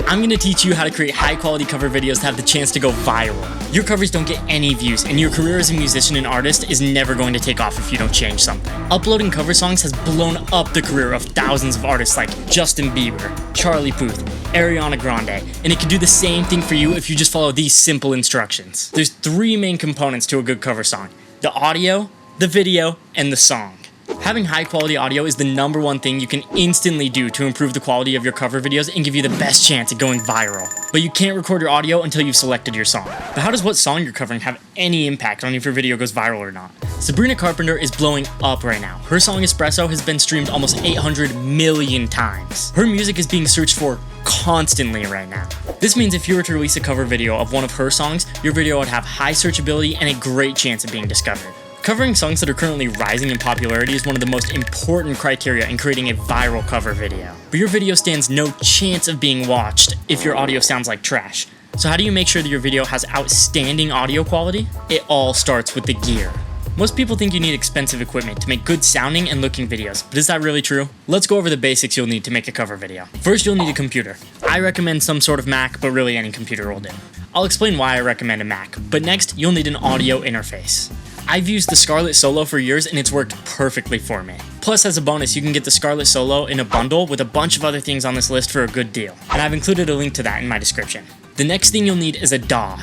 I'm going to teach you how to create high quality cover videos that have the chance to go viral. Your covers don't get any views, and your career as a musician and artist is never going to take off if you don't change something. Uploading cover songs has blown up the career of thousands of artists like Justin Bieber, Charlie Puth, Ariana Grande, and it can do the same thing for you if you just follow these simple instructions. There's 3 main components to a good cover song: the audio, the video, and the song. Having high quality audio is the #1 thing you can instantly do to improve the quality of your cover videos and give you the best chance at going viral. But you can't record your audio until you've selected your song. But how does what song you're covering have any impact on if your video goes viral or not? Sabrina Carpenter is blowing up right now. Her song Espresso has been streamed almost 800 million times. Her music is being searched for constantly right now. This means if you were to release a cover video of one of her songs, your video would have high searchability and a great chance of being discovered. Covering songs that are currently rising in popularity is one of the most important criteria in creating a viral cover video. But your video stands no chance of being watched if your audio sounds like trash. So how do you make sure that your video has outstanding audio quality? It all starts with the gear. Most people think you need expensive equipment to make good sounding and looking videos, but is that really true? Let's go over the basics you'll need to make a cover video. First, you'll need a computer. I recommend some sort of Mac, but really any computer will do. I'll explain why I recommend a Mac, but next, you'll need an audio interface. I've used the Scarlett Solo for years and it's worked perfectly for me. Plus, as a bonus, you can get the Scarlett Solo in a bundle with a bunch of other things on this list for a good deal, and I've included a link to that in my description. The next thing you'll need is a DAW,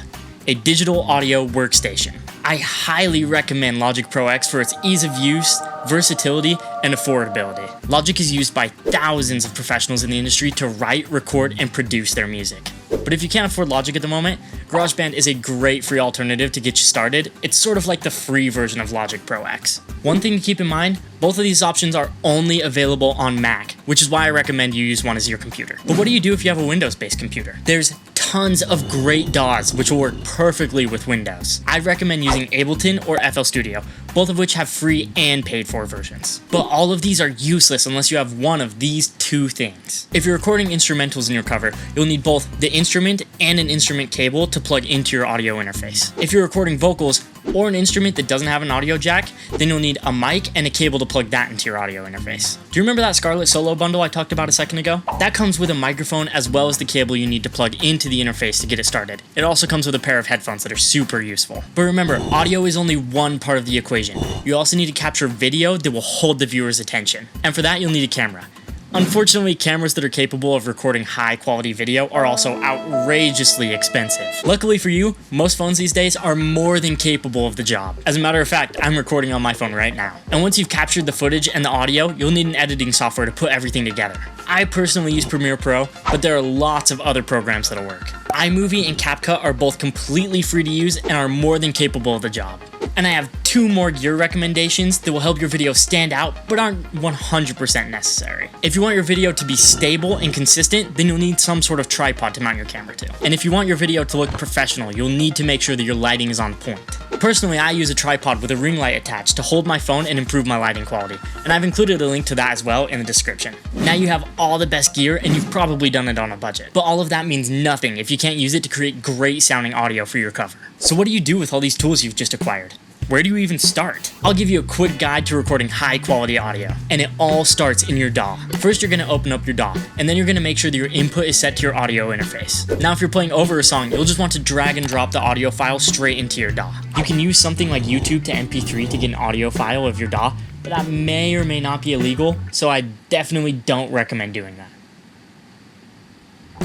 a digital audio workstation. I highly recommend Logic Pro X for its ease of use, versatility, and affordability. Logic is used by thousands of professionals in the industry to write, record, and produce their music. But if you can't afford Logic at the moment, GarageBand is a great free alternative to get you started. It's sort of like the free version of Logic Pro X. One thing to keep in mind, both of these options are only available on Mac, which is why I recommend you use one as your computer. But what do you do if you have a Windows-based computer? There's tons of great DAWs which will work perfectly with Windows. I recommend using Ableton or FL Studio, both of which have free and paid for versions. But all of these are useless unless you have one of these 2 things. If you're recording instrumentals in your cover, you'll need both the instrument and an instrument cable to plug into your audio interface. If you're recording vocals or an instrument that doesn't have an audio jack, then you'll need a mic and a cable to plug that into your audio interface. Do you remember that Scarlett Solo bundle I talked about a second ago? That comes with a microphone as well as the cable you need to plug into the interface to get it started. It also comes with a pair of headphones that are super useful. But remember, audio is only one part of the equation. You also need to capture video that will hold the viewer's attention. And for that, you'll need a camera. Unfortunately, cameras that are capable of recording high quality video are also outrageously expensive. Luckily for you, most phones these days are more than capable of the job. As a matter of fact, I'm recording on my phone right now. And once you've captured the footage and the audio, you'll need an editing software to put everything together. I personally use Premiere Pro, but there are lots of other programs that'll work. iMovie and CapCut are both completely free to use and are more than capable of the job. And I have 2 more gear recommendations that will help your video stand out, but aren't 100% necessary. If you want your video to be stable and consistent, then you'll need some sort of tripod to mount your camera to. And if you want your video to look professional, you'll need to make sure that your lighting is on point. Personally, I use a tripod with a ring light attached to hold my phone and improve my lighting quality, and I've included a link to that as well in the description. Now you have all the best gear and you've probably done it on a budget, but all of that means nothing if you can't use it to create great sounding audio for your cover. So what do you do with all these tools you've just acquired? Where do you even start? I'll give you a quick guide to recording high quality audio, and it all starts in your DAW. First, you're going to open up your DAW, and then you're going to make sure that your input is set to your audio interface. Now, if you're playing over a song, you'll just want to drag and drop the audio file straight into your DAW. You can use something like YouTube to MP3 to get an audio file of your DAW, but that may or may not be illegal, so I definitely don't recommend doing that.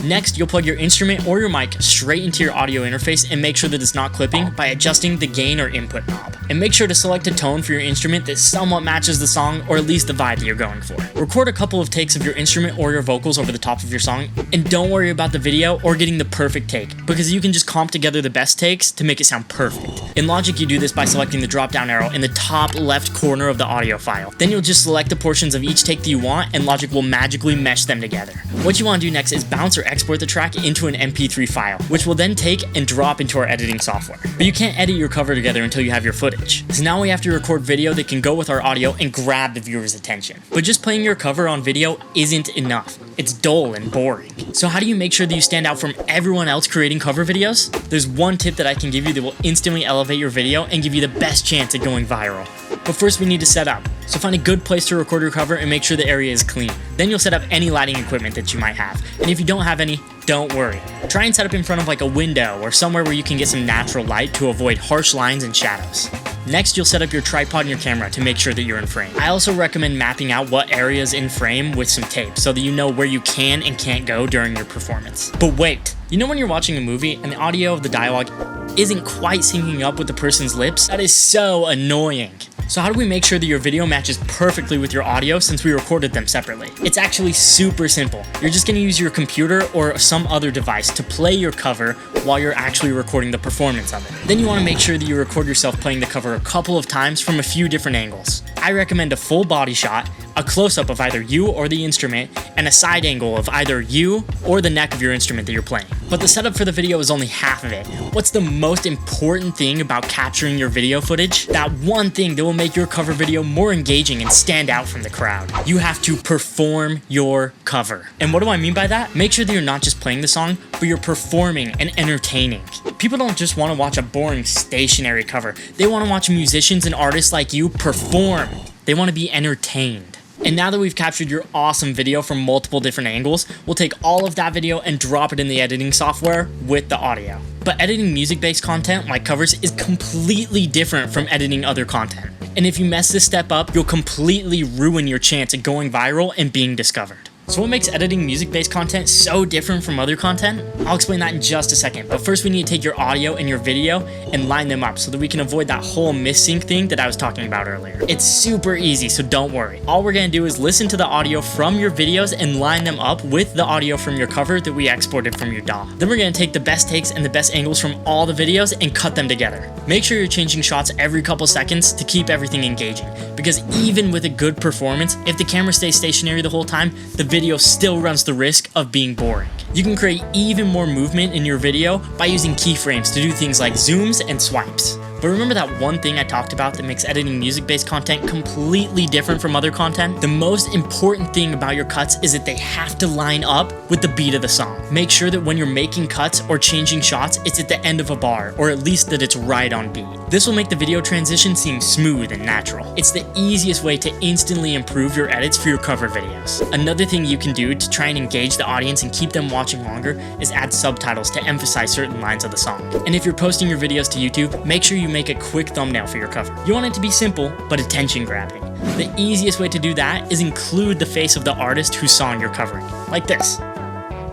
Next, you'll plug your instrument or your mic straight into your audio interface and make sure that it's not clipping by adjusting the gain or input knob. And make sure to select a tone for your instrument that somewhat matches the song or at least the vibe that you're going for. Record a couple of takes of your instrument or your vocals over the top of your song, and don't worry about the video or getting the perfect take, because you can just comp together the best takes to make it sound perfect. In Logic, you do this by selecting the drop-down arrow in the top left corner of the audio file. Then you'll just select the portions of each take that you want, and Logic will magically mesh them together. What you want to do next is bounce or export the track into an MP3 file, which will then take and drop into our editing software. But you can't edit your cover together until you have your footage. So now we have to record video that can go with our audio and grab the viewer's attention. But just playing your cover on video isn't enough. It's dull and boring. So how do you make sure that you stand out from everyone else creating cover videos? There's one tip that I can give you that will instantly elevate your video and give you the best chance at going viral. But first we need to set up. So find a good place to record your cover and make sure the area is clean. Then you'll set up any lighting equipment that you might have. And if you don't have any, don't worry. Try and set up in front of like a window or somewhere where you can get some natural light to avoid harsh lines and shadows. Next, you'll set up your tripod and your camera to make sure that you're in frame. I also recommend mapping out what areas in frame with some tape so that you know where you can and can't go during your performance. But wait, you know when you're watching a movie and the audio of the dialogue isn't quite syncing up with the person's lips? That is so annoying. So how do we make sure that your video matches perfectly with your audio since we recorded them separately? It's actually super simple. You're just gonna use your computer or some other device to play your cover while you're actually recording the performance of it. Then you wanna make sure that you record yourself playing the cover a couple of times from a few different angles. I recommend a full body shot, a close-up of either you or the instrument, and a side angle of either you or the neck of your instrument that you're playing. But the setup for the video is only half of it. What's the most important thing about capturing your video footage? That one thing that will make your cover video more engaging and stand out from the crowd. You have to perform your cover. And what do I mean by that? Make sure that you're not just playing the song, but you're performing and entertaining. People don't just want to watch a boring stationary cover. They want to watch musicians and artists like you perform. They want to be entertained. And now that we've captured your awesome video from multiple different angles, we'll take all of that video and drop it in the editing software with the audio. But editing music-based content like covers is completely different from editing other content. And if you mess this step up, you'll completely ruin your chance at going viral and being discovered. So what makes editing music-based content so different from other content? I'll explain that in just a second, but first we need to take your audio and your video and line them up so that we can avoid that whole missync thing that I was talking about earlier. It's super easy, so don't worry. All we're gonna do is listen to the audio from your videos and line them up with the audio from your cover that we exported from your DAW. Then we're gonna take the best takes and the best angles from all the videos and cut them together. Make sure you're changing shots every couple seconds to keep everything engaging, because even with a good performance, if the camera stays stationary the whole time, the video still runs the risk of being boring. You can create even more movement in your video by using keyframes to do things like zooms and swipes. But remember that one thing I talked about that makes editing music-based content completely different from other content? The most important thing about your cuts is that they have to line up with the beat of the song. Make sure that when you're making cuts or changing shots, it's at the end of a bar, or at least that it's right on beat. This will make the video transition seem smooth and natural. It's the easiest way to instantly improve your edits for your cover videos. Another thing you can do to try and engage the audience and keep them watching longer is add subtitles to emphasize certain lines of the song. And if you're posting your videos to YouTube, make sure you make a quick thumbnail for your cover. You want it to be simple, but attention grabbing. The easiest way to do that is include the face of the artist whose song you're covering, like this.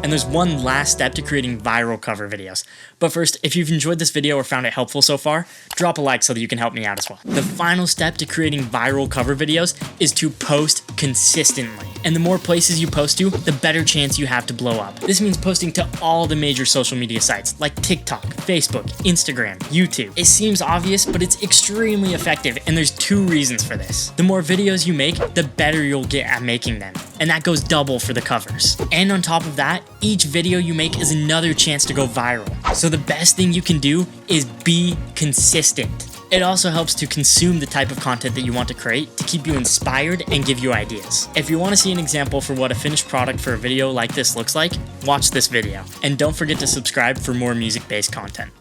And there's one last step to creating viral cover videos. But first, if you've enjoyed this video or found it helpful so far, drop a like so that you can help me out as well. The final step to creating viral cover videos is to post consistently. And the more places you post to, the better chance you have to blow up. This means posting to all the major social media sites like TikTok, Facebook, Instagram, YouTube. It seems obvious, but it's extremely effective, and there's two reasons for this. The more videos you make, the better you'll get at making them. And that goes double for the covers. And on top of that, each video you make is another chance to go viral. So the best thing you can do is be consistent. It also helps to consume the type of content that you want to create to keep you inspired and give you ideas. If you want to see an example for what a finished product for a video like this looks like, watch this video. And don't forget to subscribe for more music-based content.